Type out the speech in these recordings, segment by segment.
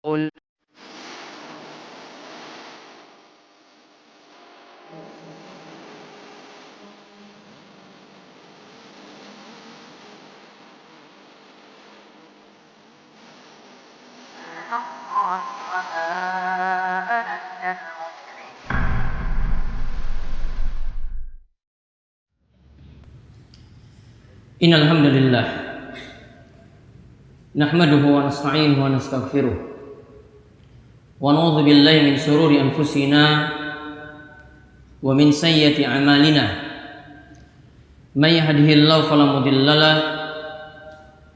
قل Innal hamdalillah nahmaduhu wa nasta'inuhu wa nastaghfiruh wa na'udzu billahi min shururi anfusina wa min sayyiati a'malina may yahdihillahu fala mudhillalah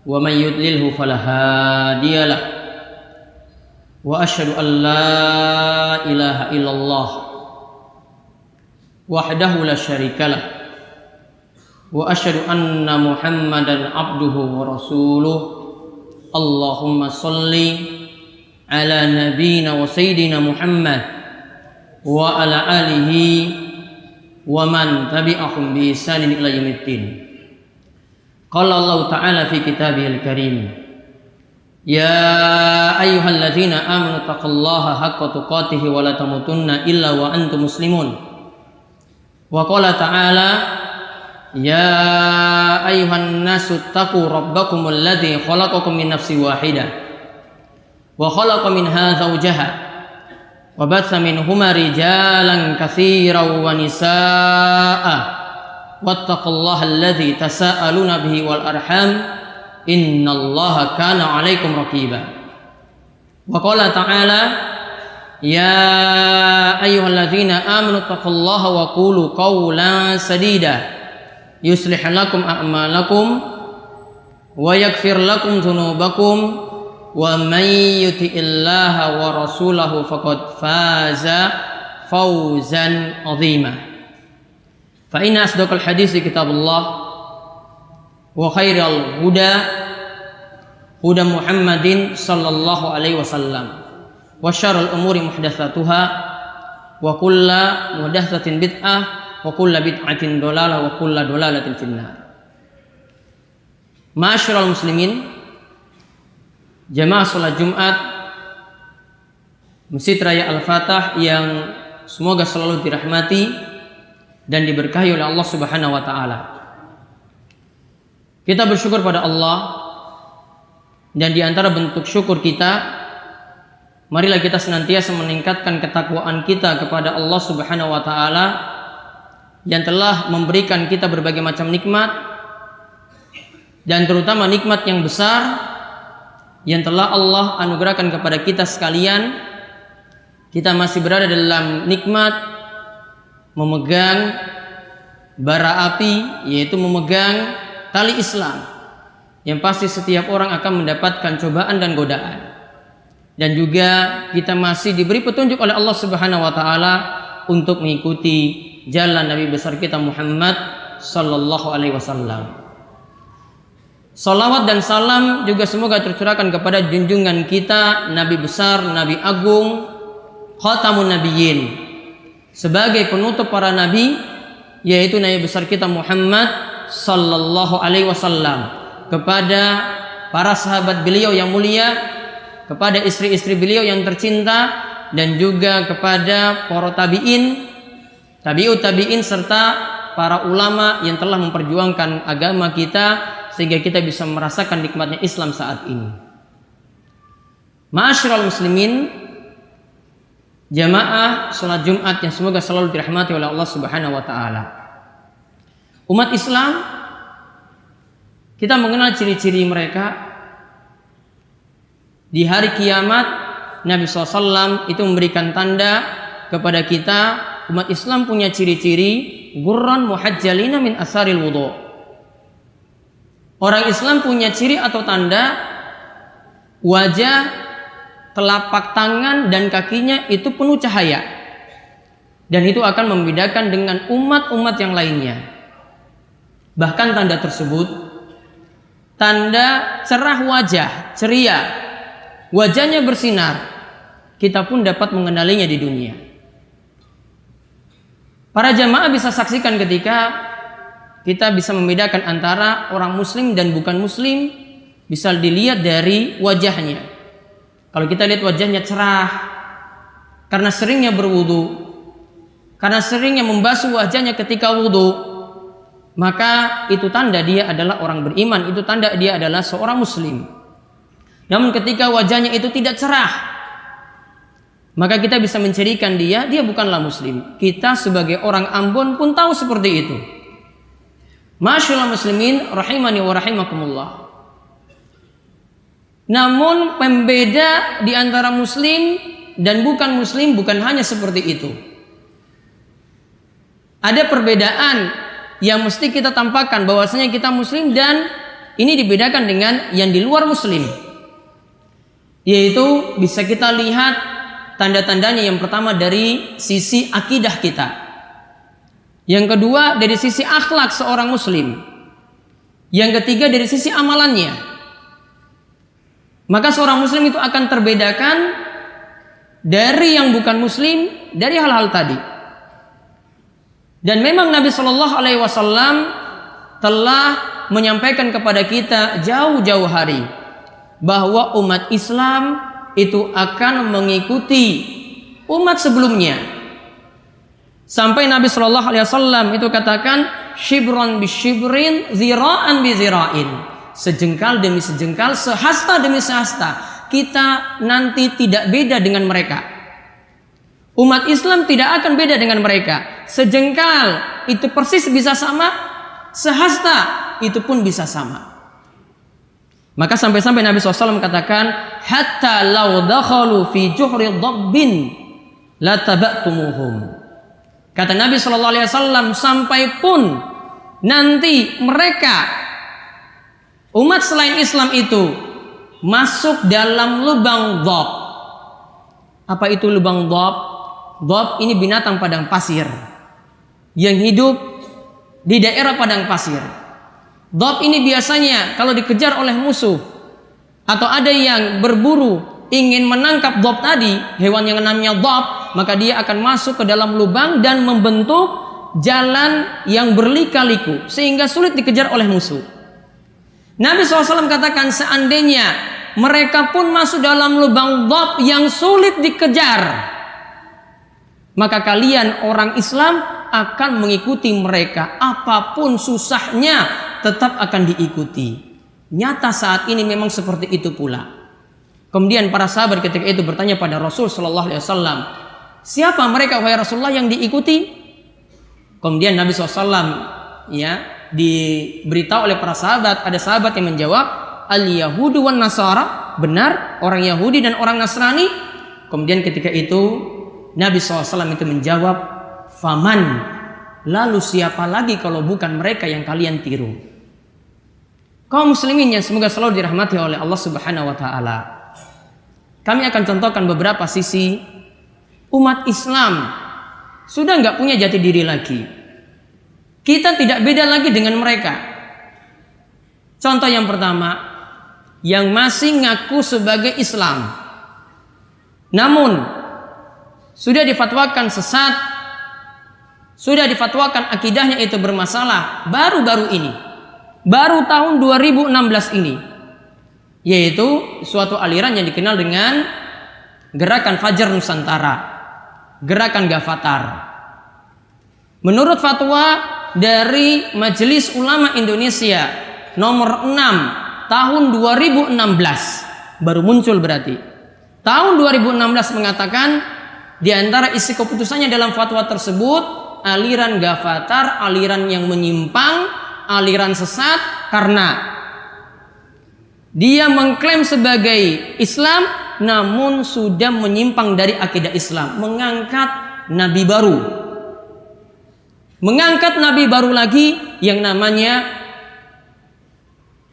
wa may yudlilhu fala hadiyalah wa asyhadu an la ilaha illallah wahdahu la syarikalah wa asyhadu anna Muhammadan abduhu wa rasuluh. Allahumma sholli ala nabiyyina wa sayyidina Muhammad wa ala alihi wa man tabi'ahum bi ihsanin ila yaumiddin. Qala Allah ta'ala fi kitabihil karim, ya ayyuhalladzina amanu taqullaha haqqa tuqatih wa la tamutunna illa wa antum muslimun. Wa qala ta'ala, ya ayyuhan nasu taqu rabbakumul ladzi khalaqakum min nafsin wahidah wa khalaqa minha zawjaha wa batsa minhuma rijalan katsiran wa nisaa'a wattaqullaha alladzi tasaaluna bihi wal arham innallaha kana 'alaikum raqiba. Wa qala ta'ala, ya ayyuhalladzina amanu taqullaha wa qulu qawlan sadida yuslih lakum a'malakum wa yaghfir lakum dzunubakum wa may yuti'illaha wa rasulahu faqad faza fawzan 'azima. Fa inna asdaqal haditsi kitabullah wa khairal huda Muhammadin sallallahu alaihi wasallam wa syarrul umuri muhdatsatuha wa kullu muhdatsatin bid'ah wa kullu bid'atin dhalalah wa kullu dhalalatin finnar. Ma'asyiral muslimin, jamaah salat Jumat Masjid Raya Al-Fatah yang semoga selalu dirahmati dan diberkahi oleh Allah Subhanahu wa taala. Kita bersyukur pada Allah, dan di antara bentuk syukur kita, marilah kita senantiasa meningkatkan ketakwaan kita kepada Allah Subhanahu wa taala yang telah memberikan kita berbagai macam nikmat, dan terutama nikmat yang besar yang telah Allah anugerahkan kepada kita sekalian. Kita masih berada dalam nikmat memegang bara api, yaitu memegang tali Islam, yang pasti setiap orang akan mendapatkan cobaan dan godaan. Dan juga kita masih diberi petunjuk oleh Allah Subhanahu wa taala untuk mengikuti jalan Nabi besar kita Muhammad sallallahu alaihi wasallam. Salawat dan salam juga semoga tercurahkan kepada junjungan kita, Nabi besar, Nabi agung, Khatamun Nabiyyin, sebagai penutup para nabi, yaitu Nabi besar kita Muhammad sallallahu alaihi wasallam, kepada para sahabat beliau yang mulia, kepada istri-istri beliau yang tercinta, dan juga kepada para tabi'in, tabi'ut tabi'in, serta para ulama yang telah memperjuangkan agama kita sehingga kita bisa merasakan nikmatnya Islam saat ini. Ma'asyiral muslimin, jamaah salat Jumat yang semoga selalu dirahmati oleh Allah Subhanahu wa taala. Umat Islam, kita mengenal ciri-ciri mereka. Di hari kiamat, Nabi SAW itu memberikan tanda kepada kita. Umat Islam punya ciri-ciri gurran muhajjalina min asaril wudu. Orang Islam punya ciri atau tanda wajah, telapak tangan dan kakinya itu penuh cahaya, dan itu akan membedakan dengan umat-umat yang lainnya. Bahkan tanda tersebut, tanda cerah wajah, ceria, wajahnya bersinar, kita pun dapat mengenalinya di dunia. Para jamaah bisa saksikan ketika kita bisa membedakan antara orang muslim dan bukan muslim, bisa dilihat dari wajahnya. Kalau kita lihat wajahnya cerah karena seringnya berwudu, karena seringnya membasuh wajahnya ketika wudu, maka itu tanda dia adalah orang beriman, itu tanda dia adalah seorang muslim. Namun ketika wajahnya itu tidak cerah, maka kita bisa mencirikan dia bukanlah muslim. Kita sebagai orang Ambon pun tahu seperti itu. Masyaallah muslimin rahimani wa rahimakumullah. Namun pembeda di antara muslim dan bukan muslim bukan hanya seperti itu. Ada perbedaan yang mesti kita tampakkan bahwasanya kita muslim dan ini dibedakan dengan yang di luar muslim. Yaitu bisa kita lihat tanda-tandanya, yang pertama dari sisi akidah kita. Yang kedua dari sisi akhlak seorang muslim. Yang ketiga dari sisi amalannya. Maka seorang muslim itu akan terbedakan dari yang bukan muslim dari hal-hal tadi. Dan memang Nabi Shallallahu Alaihi Wasallam telah menyampaikan kepada kita jauh-jauh hari bahwa umat Islam itu akan mengikuti umat sebelumnya. Sampai Nabi Shallallahu Alaihi Wasallam itu katakan shibron bi shibrin, ziraan bi zirain. Sejengkal demi sejengkal, sehasta demi sehasta, kita nanti tidak beda dengan mereka. Umat Islam tidak akan beda dengan mereka. Sejengkal itu persis bisa sama, sehasta itu pun bisa sama. Maka sampai-sampai Nabi SAW katakan, hatta law dakhalu fi juhri dhabbin la taba'tumuhum. Kata Nabi SAW, sampai pun nanti mereka umat selain Islam itu masuk dalam lubang dhab. Apa itu lubang dhab? Dhab ini binatang padang pasir yang hidup di daerah padang pasir. Dhab ini biasanya kalau dikejar oleh musuh atau ada yang berburu ingin menangkap dhab tadi, hewan yang namanya dhab, maka dia akan masuk ke dalam lubang dan membentuk jalan yang berlika-liku sehingga sulit dikejar oleh musuh. Nabi SAW katakan seandainya mereka pun masuk dalam lubang dhab yang sulit dikejar, maka kalian orang Islam akan mengikuti mereka. Apapun susahnya tetap akan diikuti. Nyata saat ini memang seperti itu pula. Kemudian para sahabat ketika itu bertanya pada Rasul Sallallahu Alaihi Wasallam, siapa mereka wahai Rasulullah yang diikuti? Kemudian Nabi SAW diberitahu oleh para sahabat, ada sahabat yang menjawab al-yahudu wan nasara, benar orang Yahudi dan orang Nasrani. Kemudian ketika itu Nabi SAW itu menjawab, faman, lalu siapa lagi kalau bukan mereka yang kalian tiru. Kaum muslimin yang semoga selalu dirahmati oleh Allah Subhanahu wa taala, kami akan contohkan beberapa sisi umat Islam sudah nggak punya jati diri lagi. Kita tidak beda lagi dengan mereka. Contoh yang pertama, yang masih ngaku sebagai Islam, namun sudah difatwakan sesat, sudah difatwakan akidahnya itu bermasalah baru-baru ini, baru tahun 2016 ini, yaitu suatu aliran yang dikenal dengan Gerakan Fajar Nusantara, Gerakan Gavatar. Menurut fatwa dari Majelis Ulama Indonesia nomor 6 tahun 2016, baru muncul berarti. Tahun 2016 mengatakan di antara isi keputusannya dalam fatwa tersebut, aliran Gavatar, aliran yang menyimpang, aliran sesat, karena dia mengklaim sebagai Islam namun sudah menyimpang dari akidah Islam, mengangkat nabi baru. Mengangkat nabi baru lagi yang namanya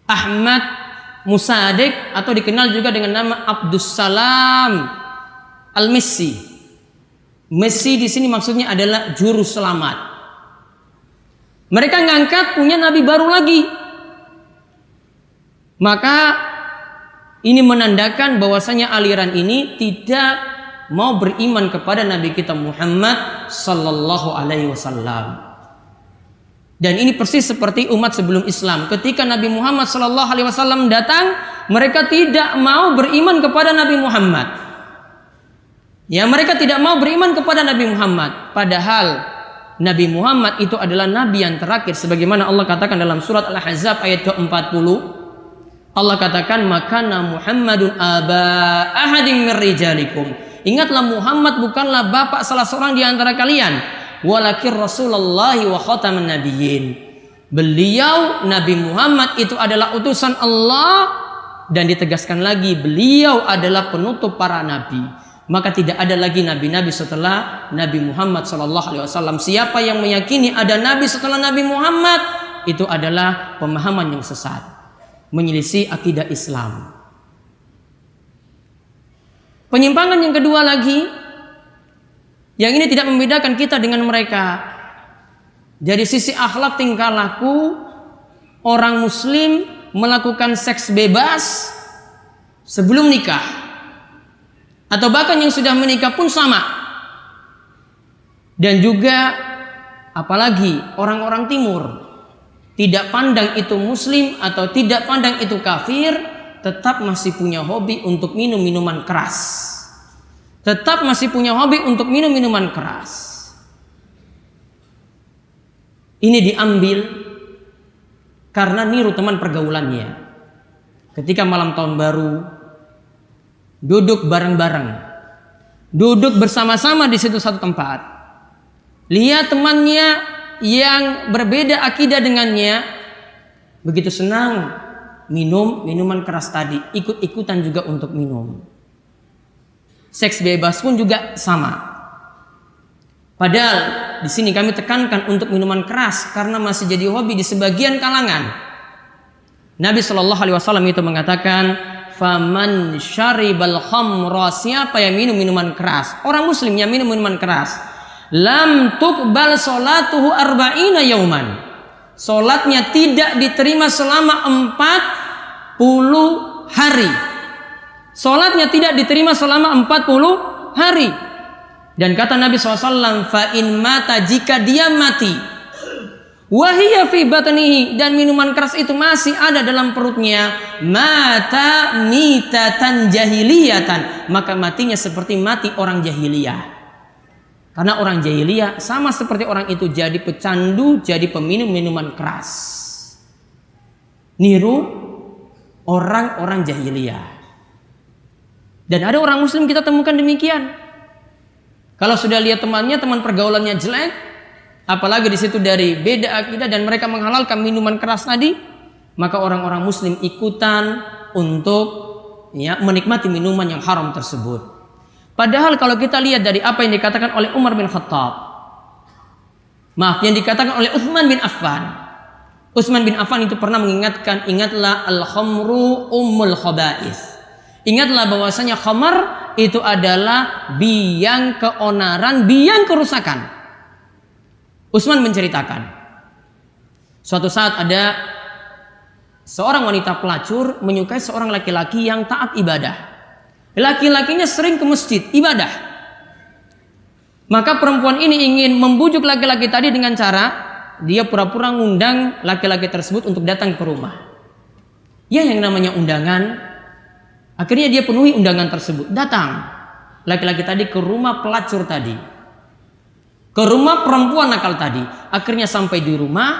Ahmad Musadik atau dikenal juga dengan nama Abdus Salam Al-Messi. Messi di sini maksudnya adalah juru selamat. Mereka ngangkat punya nabi baru lagi. Maka ini menandakan bahwasanya aliran ini tidak mau beriman kepada Nabi kita Muhammad Sallallahu Alaihi Wasallam. Dan ini persis seperti umat sebelum Islam. Ketika Nabi Muhammad Sallallahu Alaihi Wasallam datang, mereka tidak mau beriman kepada Nabi Muhammad. Ya, mereka tidak mau beriman kepada Nabi Muhammad. Padahal Nabi Muhammad itu adalah Nabi yang terakhir. Sebagaimana Allah katakan dalam surat Al-Ahzab ayat ke-40. Allah katakan, makana Muhammadun aba ahadin min rijalikum. Ingatlah Muhammad bukanlah bapak salah seorang di antara kalian. Walakin Rasulullah wa khataman nabiyyin. Beliau Nabi Muhammad itu adalah utusan Allah. Dan ditegaskan lagi, beliau adalah penutup para nabi. Maka tidak ada lagi nabi-nabi setelah Nabi Muhammad SAW. Siapa yang meyakini ada nabi setelah Nabi Muhammad, itu adalah pemahaman yang sesat, menyelisih akidah Islam. Penyimpangan yang kedua lagi, yang ini tidak membedakan kita dengan mereka. Dari sisi akhlak tingkah laku, orang muslim melakukan seks bebas sebelum nikah, atau bahkan yang sudah menikah pun sama. Dan juga apalagi orang-orang timur, tidak pandang itu muslim atau tidak pandang itu kafir, tetap masih punya hobi untuk minum minuman keras. Tetap masih punya hobi untuk minum minuman keras. Ini diambil karena niru teman pergaulannya. Ketika malam tahun baru, duduk bareng-bareng, duduk bersama-sama di situ satu tempat. Lihat temannya yang berbeda akidah dengannya, begitu senang minum minuman keras tadi, ikut-ikutan juga untuk minum. Seks bebas pun juga sama. Padahal di sini kami tekankan untuk minuman keras karena masih jadi hobi di sebagian kalangan. Nabi Shallallahu Alaihi Wasallam itu mengatakan, faman syaribal khamra, siapa yang minum minuman keras, orang muslim yang minum minuman keras, lam tuqbal salatuhu arba'ina yauman, salatnya tidak diterima selama 40 hari. Salatnya tidak diterima selama 40 hari. Dan kata Nabi SAW, fa in mata, jika dia mati, wahiyya fi batnihi, dan minuman keras itu masih ada dalam perutnya, mata mitatan jahiliyatan, maka matinya seperti mati orang jahiliyah. Karena orang jahiliyah sama seperti orang itu, jadi pecandu, jadi peminum minuman keras, niru orang-orang jahiliyah. Dan ada orang muslim kita temukan demikian. Kalau sudah lihat temannya, teman pergaulannya jelek, apalagi di situ dari beda akidah dan mereka menghalalkan minuman keras tadi, maka orang-orang muslim ikutan untuk menikmati minuman yang haram tersebut. Padahal kalau kita lihat dari apa yang dikatakan oleh Umar bin Khattab, yang dikatakan oleh Utsman bin Affan. Utsman bin Affan itu pernah mengingatkan, ingatlah al-khamru ummul khaba'is. Ingatlah bahwasanya khamar itu adalah biang keonaran, biang kerusakan. Utsman menceritakan, suatu saat ada seorang wanita pelacur menyukai seorang laki-laki yang taat ibadah. Laki-lakinya sering ke masjid ibadah. Maka perempuan ini ingin membujuk laki-laki tadi dengan cara dia pura-pura ngundang laki-laki tersebut untuk datang ke rumah. Ya, yang namanya undangan. Akhirnya dia penuhi undangan tersebut. Datang laki-laki tadi ke rumah pelacur tadi, ke rumah perempuan nakal tadi. Akhirnya sampai di rumah,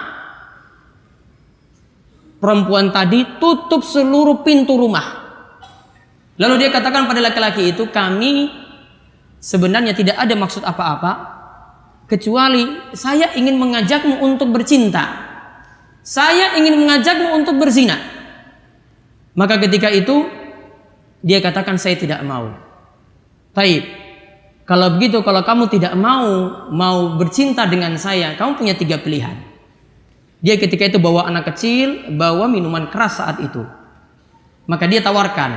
perempuan tadi tutup seluruh pintu rumah. Lalu dia katakan pada laki-laki itu, kami sebenarnya tidak ada maksud apa-apa, kecuali saya ingin mengajakmu untuk bercinta. Saya ingin mengajakmu untuk berzina. Maka ketika itu dia katakan, saya tidak mau. Taib, kalau begitu, kalau kamu tidak mau bercinta dengan saya, kamu punya 3 pilihan. Dia ketika itu bawa anak kecil, bawa minuman keras saat itu. Maka dia tawarkan,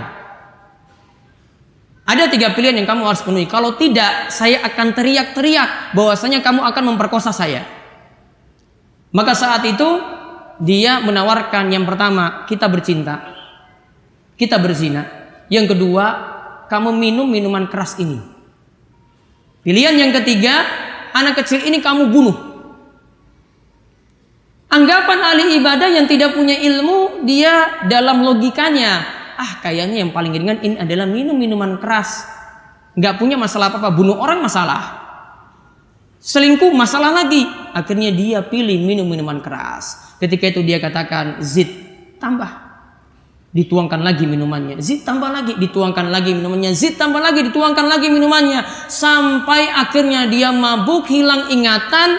ada 3 pilihan yang kamu harus penuhi. Kalau tidak, saya akan teriak-teriak bahwasanya kamu akan memperkosa saya. Maka saat itu dia menawarkan, yang pertama, kita bercinta, kita berzina. Yang kedua, kamu minum minuman keras ini. Pilihan yang ketiga, anak kecil ini kamu bunuh. Anggapan ahli ibadah yang tidak punya ilmu, dia dalam logikanya kayaknya yang paling ringan ini adalah minum minuman keras. Nggak punya masalah apa-apa, bunuh orang masalah. Selingkuh masalah lagi. Akhirnya dia pilih minum minuman keras. Ketika itu dia katakan, zid, tambah. Dituangkan lagi minumannya. Zid, tambah lagi. Dituangkan lagi minumannya. Zid, tambah lagi. Dituangkan lagi minumannya. Sampai akhirnya dia mabuk, hilang ingatan.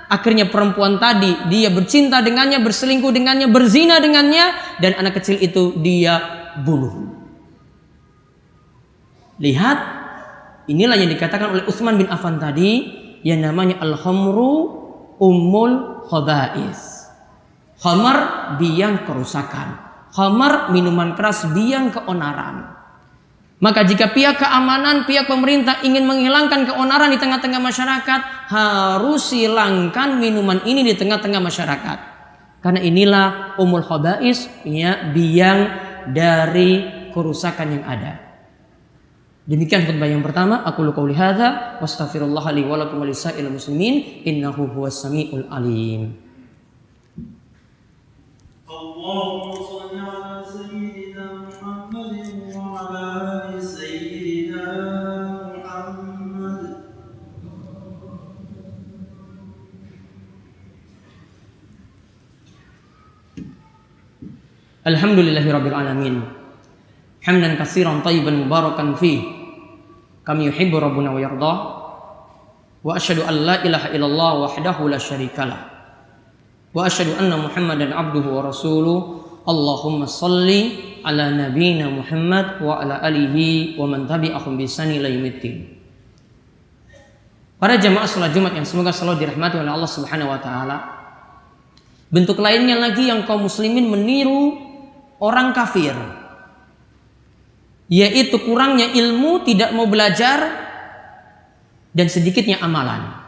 Akhirnya perempuan tadi, dia bercinta dengannya, berselingkuh dengannya, berzina dengannya. Dan anak kecil itu dia bunuh. Lihat, inilah yang dikatakan oleh Utsman bin Affan tadi. Yang namanya al-khamru ummul khaba'is. Khamar biang kerusakan. Khamar minuman keras biang keonaran. Maka jika pihak keamanan, pihak pemerintah ingin menghilangkan keonaran di tengah-tengah masyarakat, harus hilangkan minuman ini di tengah-tengah masyarakat. Karena inilah ummul khaba'is, ya, biang dari kerusakan yang ada. Demikian khutbah yang pertama. Aku qouli hadza wa astaghfirullah li wa lakum wa lisa'il muslimin innahu huwas samiul alim. Allahumma shalli ala sayyidina Muhammadin wa ala ali sayyidina Muhammad. Alhamdulillahirabbil alamin. Hamdan katsiran thayyiban mubarakan fih kama yuhibbu rabbuna wa yardah. Wa asyhadu an la ilaha illallah wahdahu la syarikalah. Wa asyhadu anna Muhammadan abduhu wa rasuluh. Allahumma shalli ala nabiyyina Muhammad wa ala alihi wa man tabi'ahum bi ihsan ila yaumiddin. Para jamaah salat Jumat yang semoga selalu dirahmati oleh Allah Subhanahu wa taala. Bentuk lainnya lagi yang kaum muslimin meniru orang kafir, yaitu kurangnya ilmu, tidak mau belajar, dan sedikitnya amalan.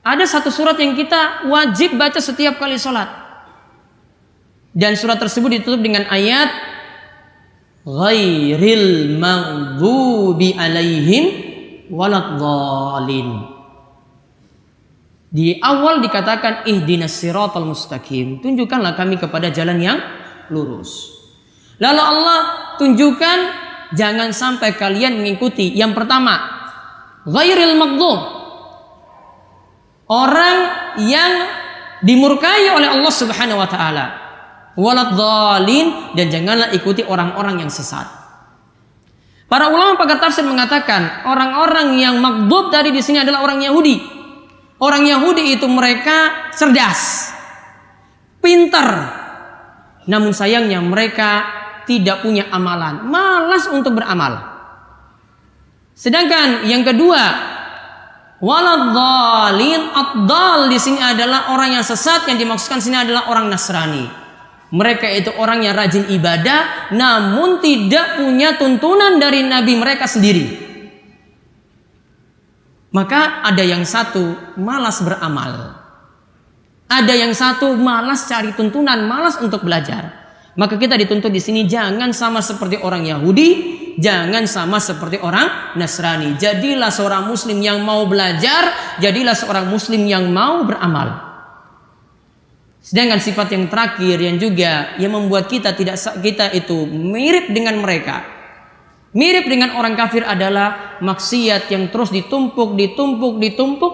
Ada satu surat yang kita wajib baca setiap kali sholat, dan surat tersebut ditutup dengan ayat ghairil maghdubi alaihim waladhdallin. Di awal dikatakan ihdinas siratal mustaqim, tunjukkanlah kami kepada jalan yang lurus. Lalu Allah tunjukkan jangan sampai kalian mengikuti. Yang pertama, ghairil maghdub, orang yang dimurkai oleh Allah Subhanahu wa taala. Waladhdallin, dan janganlah ikuti orang-orang yang sesat. Para ulama pakar tafsir mengatakan orang-orang yang maghdub tadi di sini adalah orang Yahudi. Orang Yahudi itu mereka cerdas, pintar, namun sayangnya mereka tidak punya amalan, malas untuk beramal. Sedangkan yang kedua, waladhdallin, ad-dal di sini adalah orang yang sesat, yang dimaksudkan sini adalah orang Nasrani. Mereka itu orang yang rajin ibadah, namun tidak punya tuntunan dari Nabi mereka sendiri. Maka ada yang satu malas beramal, ada yang satu malas cari tuntunan, malas untuk belajar. Maka kita dituntut di sini jangan sama seperti orang Yahudi, jangan sama seperti orang Nasrani. Jadilah seorang muslim yang mau belajar, jadilah seorang muslim yang mau beramal. Sedangkan sifat yang terakhir yang juga yang membuat kita itu mirip dengan mereka, mirip dengan orang kafir adalah maksiat yang terus ditumpuk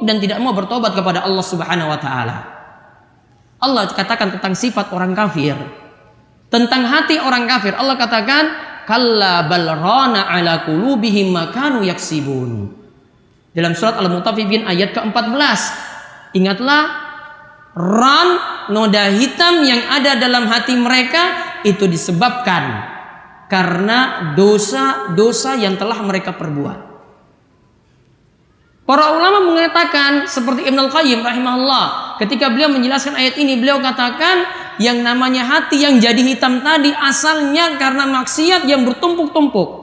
dan tidak mau bertobat kepada Allah Subhanahu wa taala. Allah katakan tentang sifat orang kafir, tentang hati orang kafir, Allah katakan kalla bal rana ala qulubihim ma kanu yaksibun. Dalam surat Al-Mutaffifin ayat ke-14, ingatlah ran, noda hitam yang ada dalam hati mereka itu disebabkan karena dosa-dosa yang telah mereka perbuat. Para ulama mengatakan seperti Ibnu Al-Qayyim rahimahullah, ketika beliau menjelaskan ayat ini, beliau katakan yang namanya hati yang jadi hitam tadi asalnya karena maksiat yang bertumpuk-tumpuk.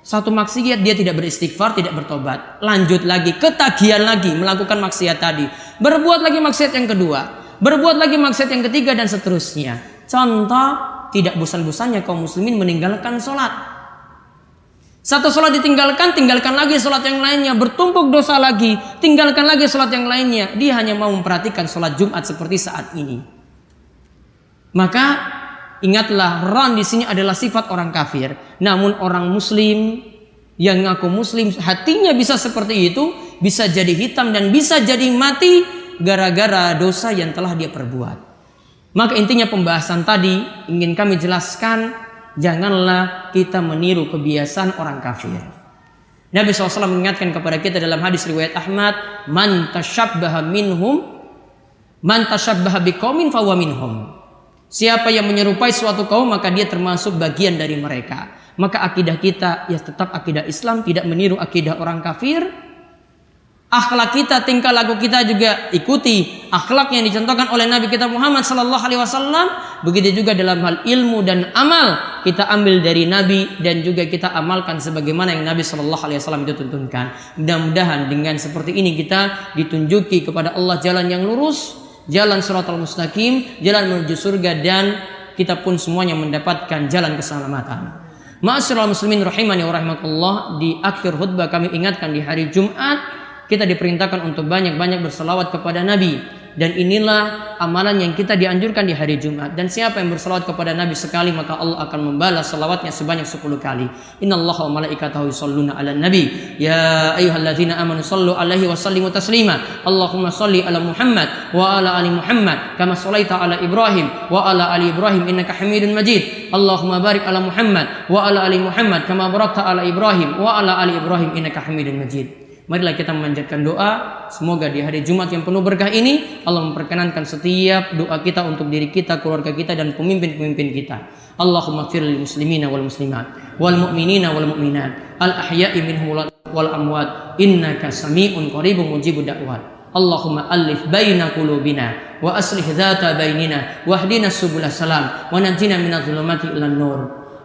Satu maksiat dia tidak beristighfar, tidak bertobat, lanjut lagi, ketagihan lagi melakukan maksiat tadi, berbuat lagi maksiat yang kedua, berbuat lagi maksiat yang ketiga, dan seterusnya. Contoh, tidak bosan-bosannya kaum muslimin meninggalkan sholat. Satu sholat ditinggalkan, tinggalkan lagi sholat yang lainnya, bertumpuk dosa lagi, tinggalkan lagi sholat yang lainnya. Dia hanya mau memperhatikan sholat Jumat seperti saat ini. Maka Ingatlah, ran di sini adalah sifat orang kafir. Namun orang muslim yang ngaku muslim hatinya bisa seperti itu, bisa jadi hitam dan bisa jadi mati gara-gara dosa yang telah dia perbuat. Maka intinya pembahasan tadi ingin kami jelaskan, janganlah kita meniru kebiasaan orang kafir. Nabi SAW mengingatkan kepada kita dalam hadis riwayat Ahmad, man tashabbaha biqaumin fahuwa minhum. Siapa yang menyerupai suatu kaum maka dia termasuk bagian dari mereka. Maka akidah kita ya tetap akidah Islam, tidak meniru akidah orang kafir. Akhlak kita, tingkah laku kita juga ikuti akhlak yang dicontohkan oleh Nabi kita Muhammad SAW. Begitu juga dalam hal ilmu dan amal, kita ambil dari Nabi dan juga kita amalkan sebagaimana yang Nabi SAW itu tuntunkan. Mudah-mudahan dengan seperti ini kita ditunjuki kepada Allah jalan yang lurus, jalan shiratal mustaqim, jalan menuju surga, dan kita pun semuanya mendapatkan jalan keselamatan. Ma'asyiral muslimin rahimani wa rahimakumullah, di akhir khutbah kami ingatkan di hari Jumat kita diperintahkan untuk banyak-banyak berselawat kepada Nabi. Dan inilah amalan yang kita dianjurkan di hari Jumat. Dan siapa yang berselawat kepada Nabi sekali, maka Allah akan membalas selawatnya sebanyak 10 kali. Innallaha wa malaikatahu yusholluna 'alan nabi ya ayyuhalladzina amanu shallu 'alaihi wa sallimu taslima. Allahumma shalli 'ala Muhammad wa 'ala ali Muhammad kama shallaita 'ala Ibrahim wa 'ala ali Ibrahim innaka Hamidun Majid. Allahumma barik 'ala Muhammad wa 'ala ali Muhammad kama barakta 'ala Ibrahim wa 'ala ali Ibrahim innaka Hamidun Majid. Marilah kita memanjatkan doa, semoga di hari Jumat yang penuh berkah ini Allah memperkenankan setiap doa kita untuk diri kita, keluarga kita, dan pemimpin-pemimpin kita. Allahumma ighfir lil muslimina wal muslimat wal mu'minina wal mu'minat al ahya'i minhum wal amwat innaka sami'un qaribun mujibud da'wat. Allahumma alif baina qulubina wa aslih dhata bainina wahdina subul salam wa najjina minadh dhulumati ilan nur.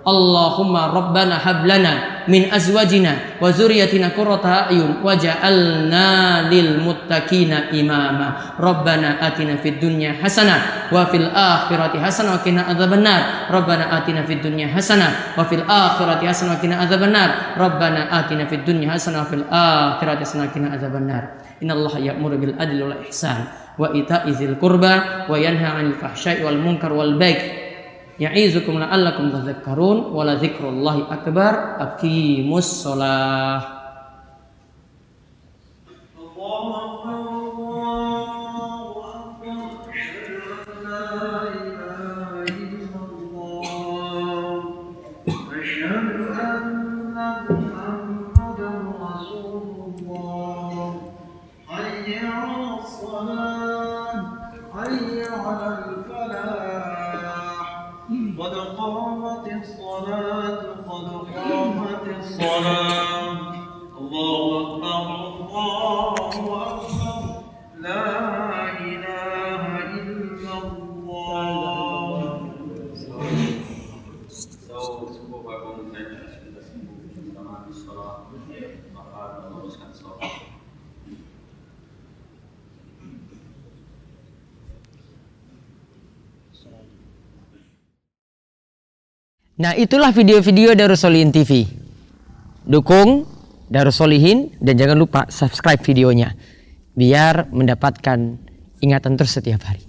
Allahumma rabbana hab lana min azwajina wa zurriyyatina qurrata a'yun waj'alna lil muttaqina imama. Rabbana atina fid dunya hasanah wa fil akhirati hasanah wa qina adzabannar. Rabbana atina fid dunya hasanah wa fil akhirati hasanah wa qina adzabannar. Rabbana atina fid dunya hasanah wa fil akhirati hasanah wa qina adzabannar. Innallaha ya'muru bil adli wal ihsan wa ita'i dzil qurba wa yanha 'anil fahsya'i wal munkar wal baghi. Ya'izukum la'allakum tadhakkarun wa la dzikrullahi akbar. Aqimus shalah. قد قامت الصلاة قد قامت الصلاة الله أكبر الله أكبر لا إله إلا الله. Nah, itulah video-video Darus Sholihin TV. Dukung Darus Sholihin dan jangan lupa subscribe videonya biar mendapatkan ingatan terus setiap hari.